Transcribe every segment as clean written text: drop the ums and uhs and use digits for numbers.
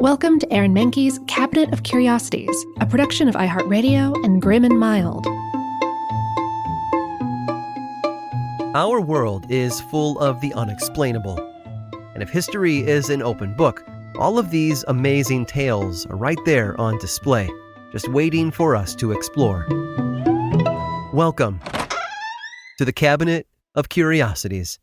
Welcome to Aaron Mahnke's Cabinet of Curiosities, a production of iHeartRadio and Grim and Mild. Our world is full of the unexplainable. And if history is an open book, all of these amazing tales are right there on display, just waiting for us to explore. Welcome to the Cabinet of Curiosities.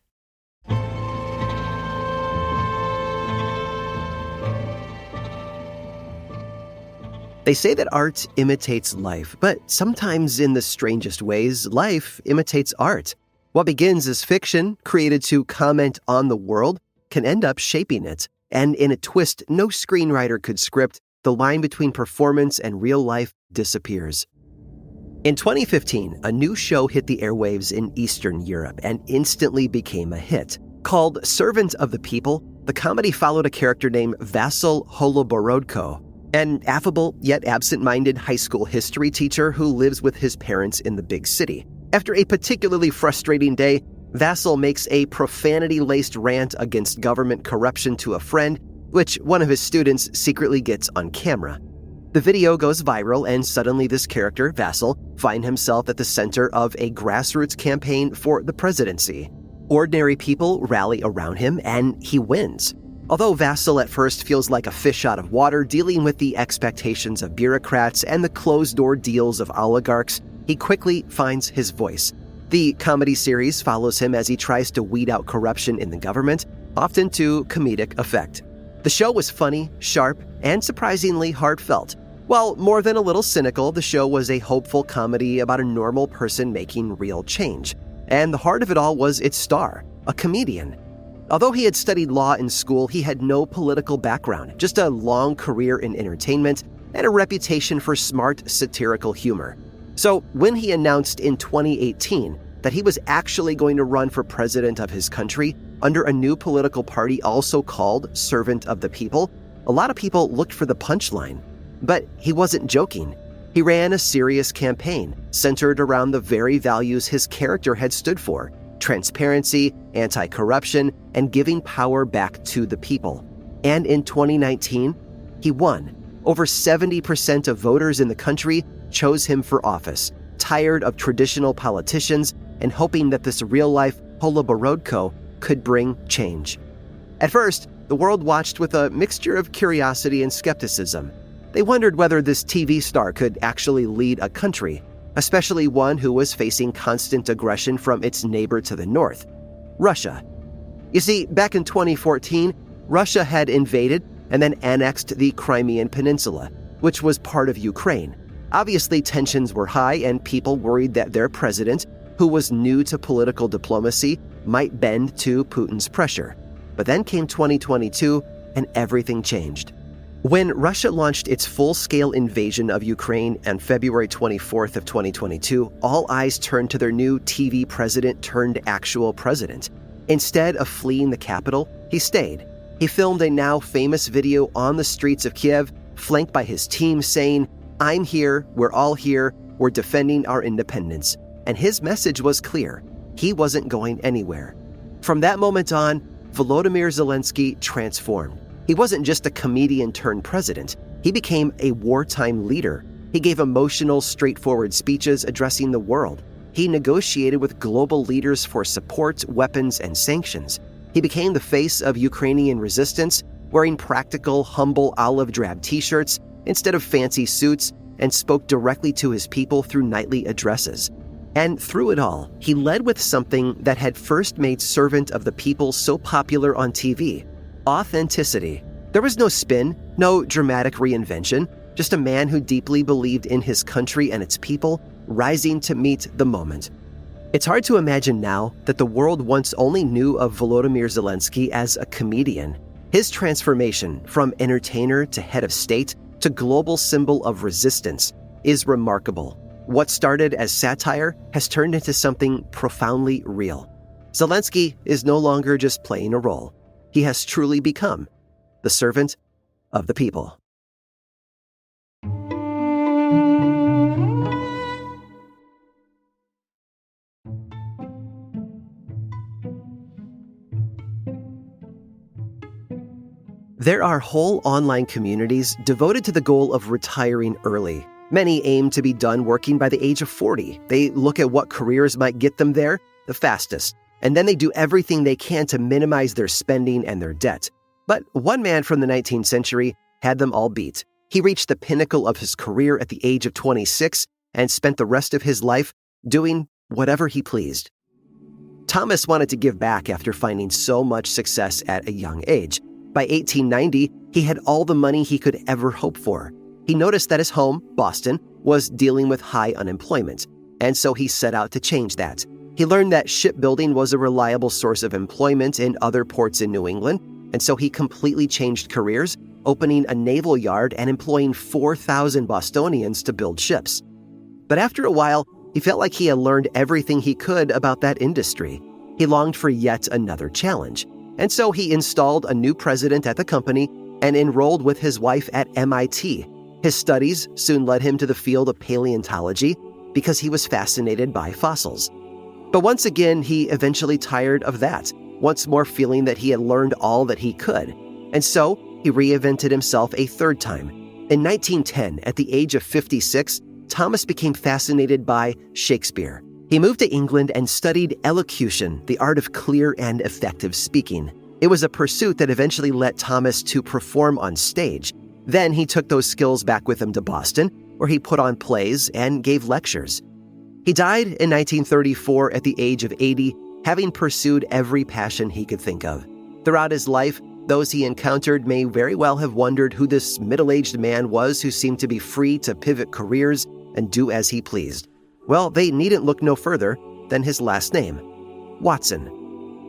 They say that art imitates life, but sometimes in the strangest ways, life imitates art. What begins as fiction, created to comment on the world, can end up shaping it. And in a twist no screenwriter could script, the line between performance and real life disappears. In 2015, a new show hit the airwaves in Eastern Europe and instantly became a hit. Called Servant of the People, the comedy followed a character named Vasil Holoborodko, an affable yet absent-minded high school history teacher who lives with his parents in the big city. After a particularly frustrating day, Vasil makes a profanity-laced rant against government corruption to a friend, which one of his students secretly gets on camera. The video goes viral, and suddenly this character, Vasil, finds himself at the center of a grassroots campaign for the presidency. Ordinary people rally around him, and he wins. Although Vasil at first feels like a fish out of water dealing with the expectations of bureaucrats and the closed-door deals of oligarchs, he quickly finds his voice. The comedy series follows him as he tries to weed out corruption in the government, often to comedic effect. The show was funny, sharp, and surprisingly heartfelt. While more than a little cynical, the show was a hopeful comedy about a normal person making real change. And the heart of it all was its star, a comedian. Although he had studied law in school, he had no political background, just a long career in entertainment and a reputation for smart, satirical humor. So when he announced in 2018 that he was actually going to run for president of his country under a new political party also called Servant of the People, a lot of people looked for the punchline. But he wasn't joking. He ran a serious campaign centered around the very values his character had stood for: transparency, anti-corruption, and giving power back to the people. And in 2019, he won. Over 70% of voters in the country chose him for office, tired of traditional politicians and hoping that this real-life Holoborodko could bring change. At first, the world watched with a mixture of curiosity and skepticism. They wondered whether this TV star could actually lead a country, especially one who was facing constant aggression from its neighbor to the north, Russia. You see, back in 2014, Russia had invaded and then annexed the Crimean Peninsula, which was part of Ukraine. Obviously, tensions were high, and people worried that their president, who was new to political diplomacy, might bend to Putin's pressure. But then came 2022, and everything changed. When Russia launched its full-scale invasion of Ukraine on February 24th of 2022, all eyes turned to their new TV president turned actual president. Instead of fleeing the capital, he stayed. He filmed a now famous video on the streets of Kiev, flanked by his team saying, "I'm here, we're all here, we're defending our independence." And his message was clear. He wasn't going anywhere. From that moment on, Volodymyr Zelensky transformed. He wasn't just a comedian turned president. He became a wartime leader. He gave emotional, straightforward speeches addressing the world. He negotiated with global leaders for support, weapons, and sanctions. He became the face of Ukrainian resistance, wearing practical, humble olive-drab t-shirts instead of fancy suits, and spoke directly to his people through nightly addresses. And through it all, he led with something that had first made Servant of the People so popular on TV: authenticity. There was no spin, no dramatic reinvention, just a man who deeply believed in his country and its people, rising to meet the moment. It's hard to imagine now that the world once only knew of Volodymyr Zelensky as a comedian. His transformation from entertainer to head of state to global symbol of resistance is remarkable. What started as satire has turned into something profoundly real. Zelensky is no longer just playing a role. He has truly become the servant of the people. There are whole online communities devoted to the goal of retiring early. Many aim to be done working by the age of 40. They look at what careers might get them there the fastest, and then they do everything they can to minimize their spending and their debt. But one man from the 19th century had them all beat. He reached the pinnacle of his career at the age of 26 and spent the rest of his life doing whatever he pleased. Thomas wanted to give back after finding so much success at a young age. By 1890, he had all the money he could ever hope for. He noticed that his home, Boston, was dealing with high unemployment, and so he set out to change that. He learned that shipbuilding was a reliable source of employment in other ports in New England, and so he completely changed careers, opening a naval yard and employing 4,000 Bostonians to build ships. But after a while, he felt like he had learned everything he could about that industry. He longed for yet another challenge, and so he installed a new president at the company and enrolled with his wife at MIT. His studies soon led him to the field of paleontology because he was fascinated by fossils. But once again, he eventually tired of that, once more feeling that he had learned all that he could. And so he reinvented himself a third time. In 1910, at the age of 56, Thomas became fascinated by Shakespeare. He moved to England and studied elocution, the art of clear and effective speaking. It was a pursuit that eventually led Thomas to perform on stage. Then he took those skills back with him to Boston, where he put on plays and gave lectures. He died in 1934 at the age of 80, having pursued every passion he could think of. Throughout his life, those he encountered may very well have wondered who this middle-aged man was who seemed to be free to pivot careers and do as he pleased. Well, they needn't look no further than his last name, Watson.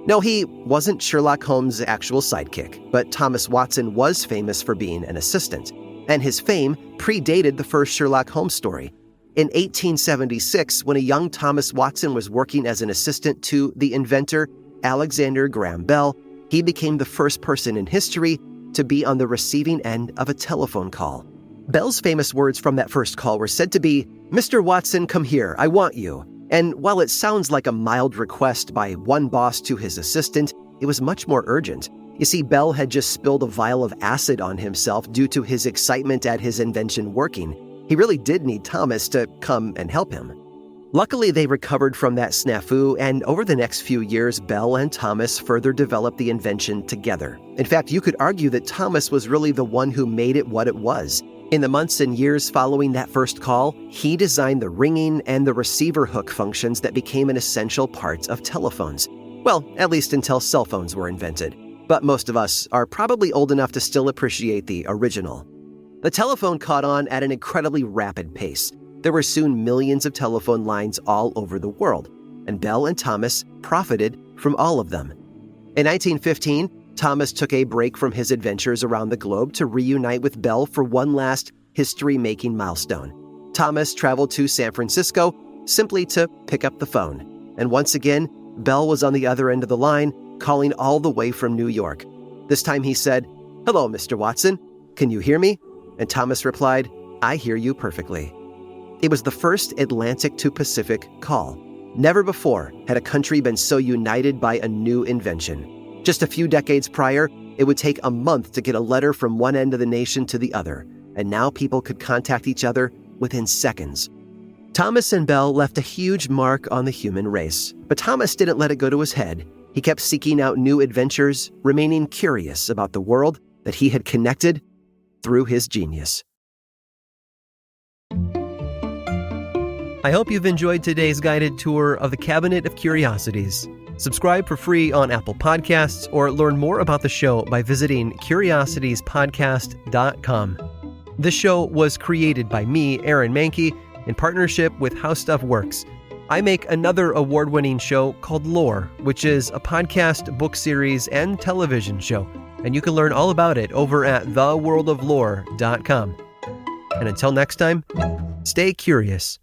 No, he wasn't Sherlock Holmes' actual sidekick, but Thomas Watson was famous for being an assistant, and his fame predated the first Sherlock Holmes story. In 1876, when a young Thomas Watson was working as an assistant to the inventor Alexander Graham Bell, he became the first person in history to be on the receiving end of a telephone call. Bell's famous words from that first call were said to be, "Mr. Watson, come here, I want you." And while it sounds like a mild request by one boss to his assistant, it was much more urgent. You see, Bell had just spilled a vial of acid on himself due to his excitement at his invention working. He really did need Thomas to come and help him. Luckily, they recovered from that snafu, and over the next few years, Bell and Thomas further developed the invention together. In fact, you could argue that Thomas was really the one who made it what it was. In the months and years following that first call, he designed the ringing and the receiver hook functions that became an essential part of telephones. Well, at least until cell phones were invented. But most of us are probably old enough to still appreciate the original. The telephone caught on at an incredibly rapid pace. There were soon millions of telephone lines all over the world, and Bell and Thomas profited from all of them. In 1915, Thomas took a break from his adventures around the globe to reunite with Bell for one last history-making milestone. Thomas traveled to San Francisco simply to pick up the phone. And once again, Bell was on the other end of the line, calling all the way from New York. This time he said, "Hello, Mr. Watson. Can you hear me?" And Thomas replied, "I hear you perfectly." It was the first Atlantic to Pacific call. Never before had a country been so united by a new invention. Just a few decades prior, it would take a month to get a letter from one end of the nation to the other, and now people could contact each other within seconds. Thomas and Bell left a huge mark on the human race, but Thomas didn't let it go to his head. He kept seeking out new adventures, remaining curious about the world that he had connected through his genius. I hope you've enjoyed today's guided tour of the Cabinet of Curiosities. Subscribe for free on Apple Podcasts or learn more about the show by visiting curiositiespodcast.com. This show was created by me, Aaron Mahnke, in partnership with How Stuff Works. I make another award-winning show called Lore, which is a podcast, book series, and television show, and you can learn all about it over at theworldoflore.com. And until next time, stay curious.